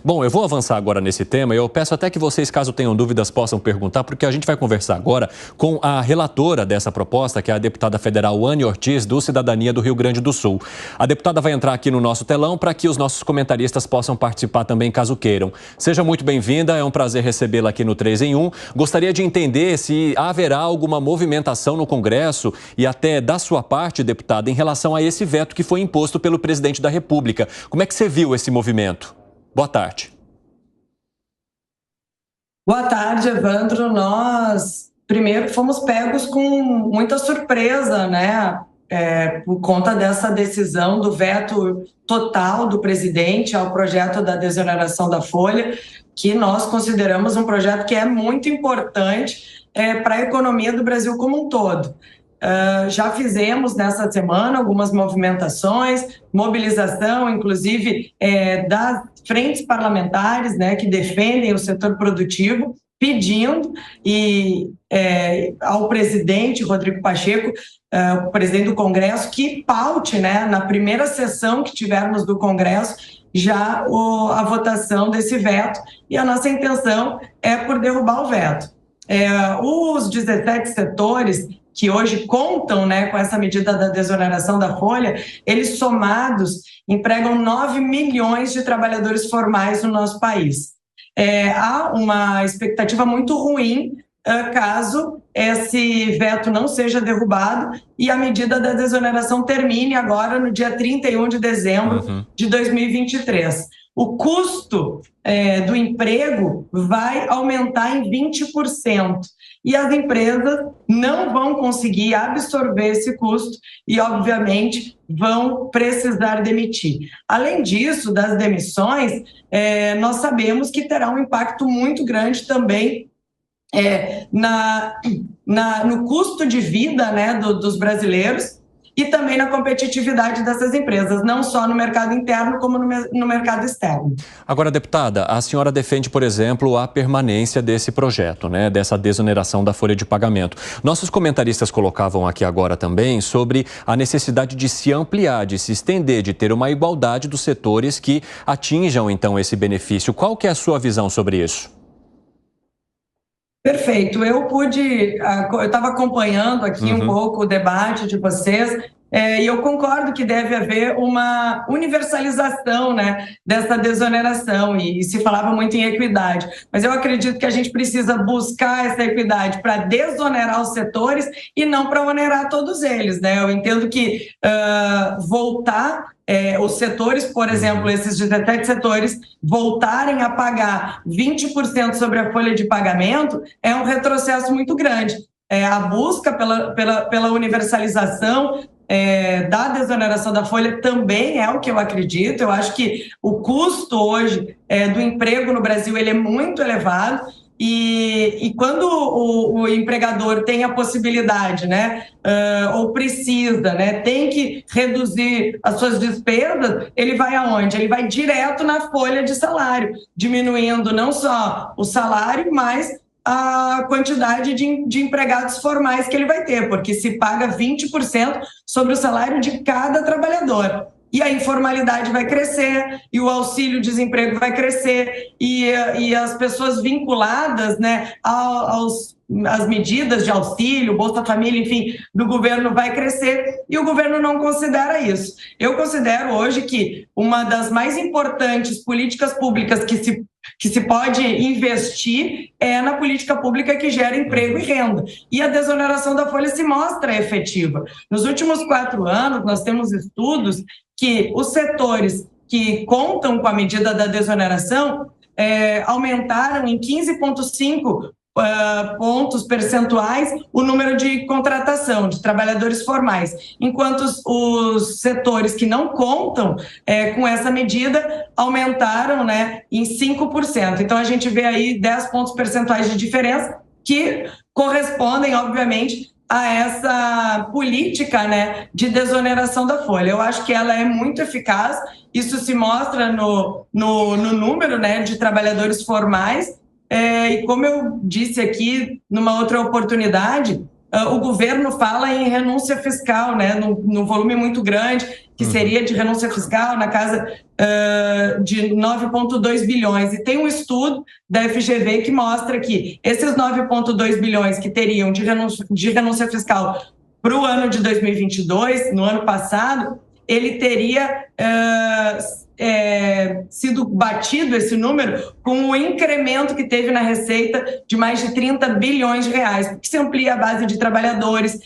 Bom, eu vou avançar agora nesse tema e eu peço até que vocês, caso tenham dúvidas, possam perguntar, porque a gente vai conversar agora com a relatora dessa proposta, que é a deputada federal Anny Ortiz, do Cidadania do Rio Grande do Sul. A deputada vai entrar aqui no nosso telão para que os nossos comentaristas possam participar também, caso queiram. Seja muito bem-vinda, é um prazer recebê-la aqui no 3 em 1. Gostaria de entender se haverá alguma movimentação no Congresso e até da sua parte, deputada, em relação a esse veto que foi imposto pelo presidente da República. Como é que você viu esse movimento? Boa tarde. Boa tarde, Evandro. Nós, primeiro, fomos pegos com muita surpresa, né? Por conta dessa decisão do veto total do presidente ao projeto da desoneração da folha, que nós consideramos um projeto que é muito importante para a economia do Brasil como um todo. Já fizemos nessa semana algumas movimentações, mobilização, inclusive das frentes parlamentares, né, que defendem o setor produtivo, pedindo ao presidente Rodrigo Pacheco, o presidente do Congresso, que paute, né, na primeira sessão que tivermos do Congresso, já a votação desse veto, e a nossa intenção é por derrubar o veto. Os 17 setores que hoje contam, né, com essa medida da desoneração da folha, eles somados empregam 9 milhões de trabalhadores formais no nosso país. Há uma expectativa muito ruim caso esse veto não seja derrubado e a medida da desoneração termine agora no dia 31 de dezembro de 2023. O custo do emprego vai aumentar em 20%. E as empresas não vão conseguir absorver esse custo e, obviamente, vão precisar demitir. Além disso, das demissões, nós sabemos que terá um impacto muito grande também no custo de vida, né, dos brasileiros, e também na competitividade dessas empresas, não só no mercado interno, como no mercado externo. Agora, deputada, a senhora defende, por exemplo, a permanência desse projeto, né, dessa desoneração da folha de pagamento. Nossos comentaristas colocavam aqui agora também sobre a necessidade de se ampliar, de se estender, de ter uma igualdade dos setores que atinjam, então, esse benefício. Qual que é a sua visão sobre isso? Perfeito. Eu estava acompanhando aqui um pouco o debate de vocês, e eu concordo que deve haver uma universalização, né, dessa desoneração, e se falava muito em equidade, mas eu acredito que a gente precisa buscar essa equidade para desonerar os setores e não para onerar todos eles, né? Eu entendo que os setores, por exemplo, esses 17 setores, voltarem a pagar 20% sobre a folha de pagamento é um retrocesso muito grande. A busca pela universalização da desoneração da folha também é o que eu acredito. Eu acho que o custo hoje do emprego no Brasil ele é muito elevado. E quando o empregador tem a possibilidade, né, ou precisa, né, tem que reduzir as suas despesas, ele vai aonde? Ele vai direto na folha de salário, diminuindo não só o salário, mas a quantidade de empregados formais que ele vai ter, porque se paga 20% sobre o salário de cada trabalhador. E a informalidade vai crescer, e o auxílio-desemprego vai crescer, e as pessoas vinculadas, né, às medidas de auxílio, Bolsa Família, enfim, do governo vai crescer, e o governo não considera isso. Eu considero hoje que uma das mais importantes políticas públicas que se pode investir é na política pública que gera emprego e renda. E a desoneração da folha se mostra efetiva. Nos últimos 4 anos, nós temos estudos que os setores que contam com a medida da desoneração aumentaram em 15,5 pontos percentuais o número de contratação de trabalhadores formais, enquanto os setores que não contam com essa medida aumentaram, né, em 5%. Então, a gente vê aí 10 pontos percentuais de diferença que correspondem, obviamente, a essa política, né, de desoneração da folha. Eu acho que ela é muito eficaz, isso se mostra no número, né, de trabalhadores formais, e como eu disse aqui numa outra oportunidade, o governo fala em renúncia fiscal, né, num volume muito grande, que seria de renúncia fiscal na casa de 9,2 bilhões. E tem um estudo da FGV que mostra que esses 9,2 bilhões que teriam de renúncia fiscal para o ano de 2022, no ano passado, ele teria sido batido esse número com o incremento que teve na receita de mais de 30 bilhões de reais, porque se amplia a base de trabalhadores,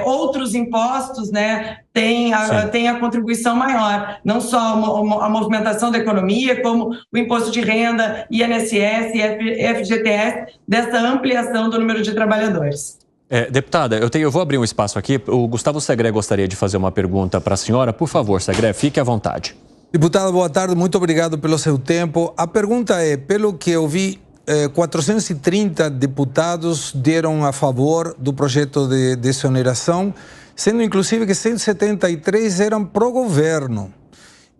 outros impostos, né, tem a contribuição maior, não só a movimentação da economia, como o imposto de renda, INSS e FGTS, dessa ampliação do número de trabalhadores. Deputada, eu vou abrir um espaço aqui. O Gustavo Segré gostaria de fazer uma pergunta para a senhora. Por favor, Segré, fique à vontade. Deputada, boa tarde, muito obrigado pelo seu tempo. A pergunta é, pelo que eu vi, 430 deputados deram a favor do projeto de desoneração, sendo inclusive que 173 eram pró-governo.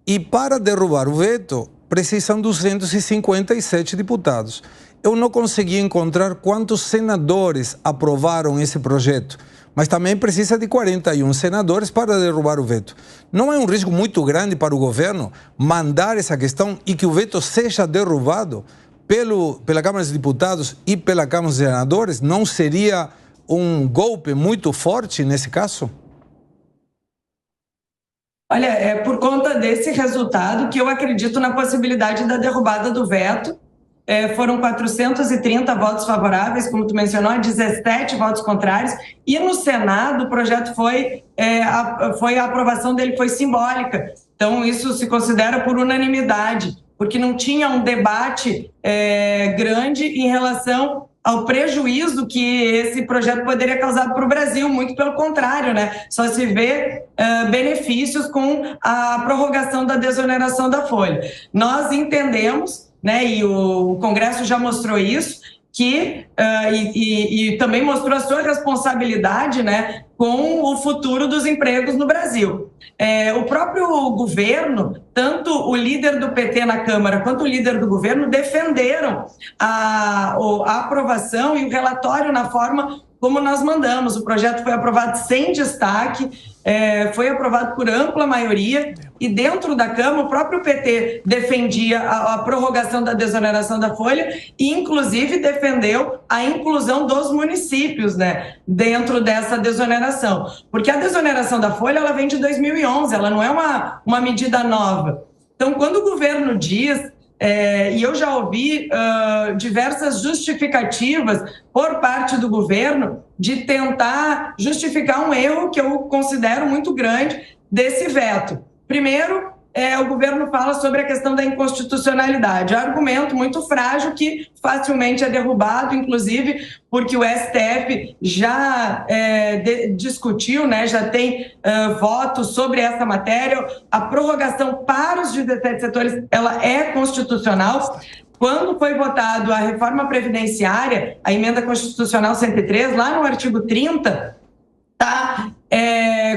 E para derrubar o veto, precisam 257 deputados. Eu não consegui encontrar quantos senadores aprovaram esse projeto, mas também precisa de 41 senadores para derrubar o veto. Não é um risco muito grande para o governo mandar essa questão e que o veto seja derrubado pela Câmara dos Deputados e pela Câmara dos Senadores? Não seria um golpe muito forte nesse caso? Olha, é por conta desse resultado que eu acredito na possibilidade da derrubada do veto. Foram 430 votos favoráveis, como tu mencionou, 17 votos contrários, e no Senado o projeto a aprovação dele foi simbólica, então isso se considera por unanimidade, porque não tinha um debate grande em relação ao prejuízo que esse projeto poderia causar para o Brasil, muito pelo contrário, né? Só se vê benefícios com a prorrogação da desoneração da folha. Nós entendemos, né, e o Congresso já mostrou isso, que e também mostrou a sua responsabilidade, né, com o futuro dos empregos no Brasil. O próprio governo, tanto o líder do PT na Câmara quanto o líder do governo defenderam a aprovação e o relatório na forma como nós mandamos. O projeto foi aprovado sem destaque, foi aprovado por ampla maioria, e dentro da Câmara o próprio PT defendia a prorrogação da desoneração da folha e inclusive defendeu a inclusão dos municípios, né, dentro dessa desoneração, porque a desoneração da folha ela vem de 2011, ela não é uma medida nova. Então, quando o governo diz, e eu já ouvi diversas justificativas por parte do governo de tentar justificar um erro que eu considero muito grande desse veto. Primeiro, o governo fala sobre a questão da inconstitucionalidade, argumento muito frágil que facilmente é derrubado, inclusive porque o STF já discutiu, né, já tem votos sobre essa matéria. A prorrogação para os 17 setores ela é constitucional. Quando foi votado a reforma previdenciária, a emenda constitucional 103, lá no artigo 30, está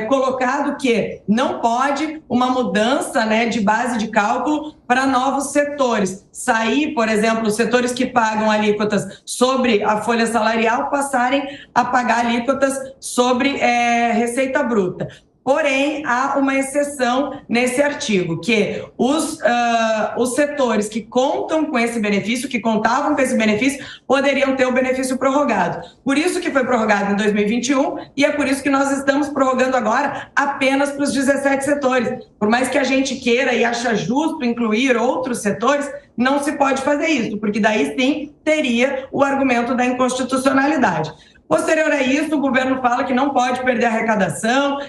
colocado que não pode uma mudança, né, de base de cálculo para novos setores. Sair, por exemplo, os setores que pagam alíquotas sobre a folha salarial passarem a pagar alíquotas sobre receita bruta. Porém, há uma exceção nesse artigo, que os setores que contam com esse benefício, que contavam com esse benefício, poderiam ter o benefício prorrogado. Por isso que foi prorrogado em 2021 e é por isso que nós estamos prorrogando agora apenas para os 17 setores. Por mais que a gente queira e acha justo incluir outros setores, não se pode fazer isso, porque daí sim teria o argumento da inconstitucionalidade. Posterior a isso, o governo fala que não pode perder a arrecadação,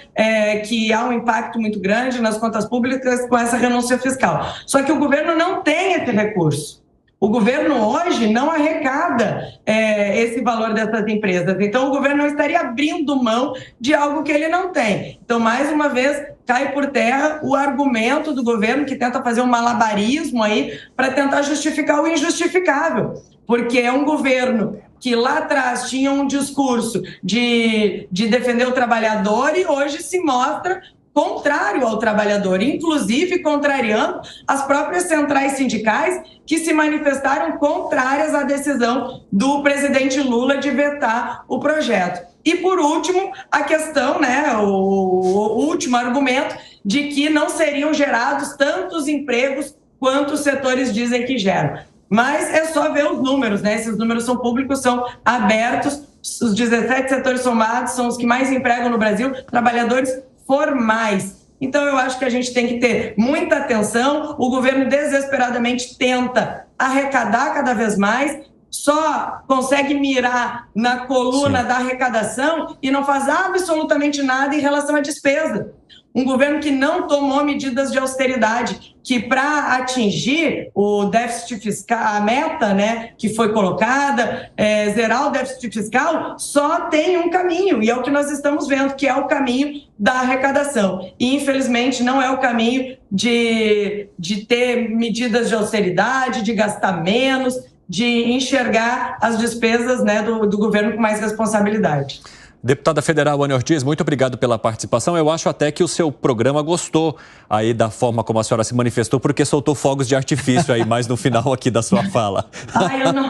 que há um impacto muito grande nas contas públicas com essa renúncia fiscal. Só que o governo não tem esse recurso. O governo hoje não arrecada esse valor dessas empresas. Então, o governo não estaria abrindo mão de algo que ele não tem. Então, mais uma vez, cai por terra o argumento do governo que tenta fazer um malabarismo aí para tentar justificar o injustificável. Porque é um governo que lá atrás tinha um discurso de defender o trabalhador e hoje se mostra contrário ao trabalhador, inclusive contrariando as próprias centrais sindicais que se manifestaram contrárias à decisão do presidente Lula de vetar o projeto. E, por último, a questão, né, o último argumento de que não seriam gerados tantos empregos quanto os setores dizem que geram. Mas é só ver os números, né? Esses números são públicos, são abertos. Os 17 setores somados são os que mais empregam no Brasil trabalhadores formais. Então, eu acho que a gente tem que ter muita atenção. O governo desesperadamente tenta arrecadar cada vez mais, só consegue mirar na coluna da arrecadação e não faz absolutamente nada em relação à despesa. Um governo que não tomou medidas de austeridade, que para atingir o déficit fiscal, a meta, né, que foi colocada, zerar o déficit fiscal, só tem um caminho, e é o que nós estamos vendo, que é o caminho da arrecadação. E, infelizmente, não é o caminho de ter medidas de austeridade, de gastar menos, de enxergar as despesas, né, do governo com mais responsabilidade. Deputada federal Wânia Ortiz, muito obrigado pela participação. Eu acho até que o seu programa gostou aí da forma como a senhora se manifestou, porque soltou fogos de artifício aí mais no final aqui da sua fala. Ai, eu não...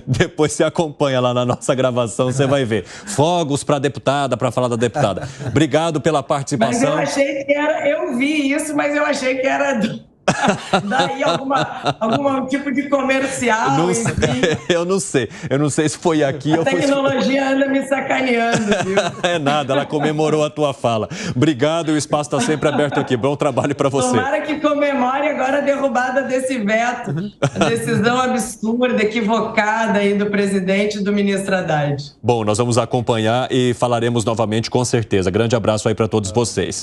Depois você acompanha lá na nossa gravação, você vai ver. Fogos para a deputada, para falar da deputada. Obrigado pela participação. Mas eu achei que era... Eu vi isso, mas eu achei que era... Daí algum tipo de comercial. Eu não sei se foi aqui ou foi... A tecnologia anda me sacaneando, viu? É nada, ela comemorou a tua fala. Obrigado, o espaço está sempre aberto aqui. Bom trabalho para você. Tomara que comemore agora a derrubada desse veto, a decisão absurda, equivocada aí do presidente e do ministro Haddad. Bom, nós vamos acompanhar e falaremos novamente com certeza. Grande abraço aí para todos vocês.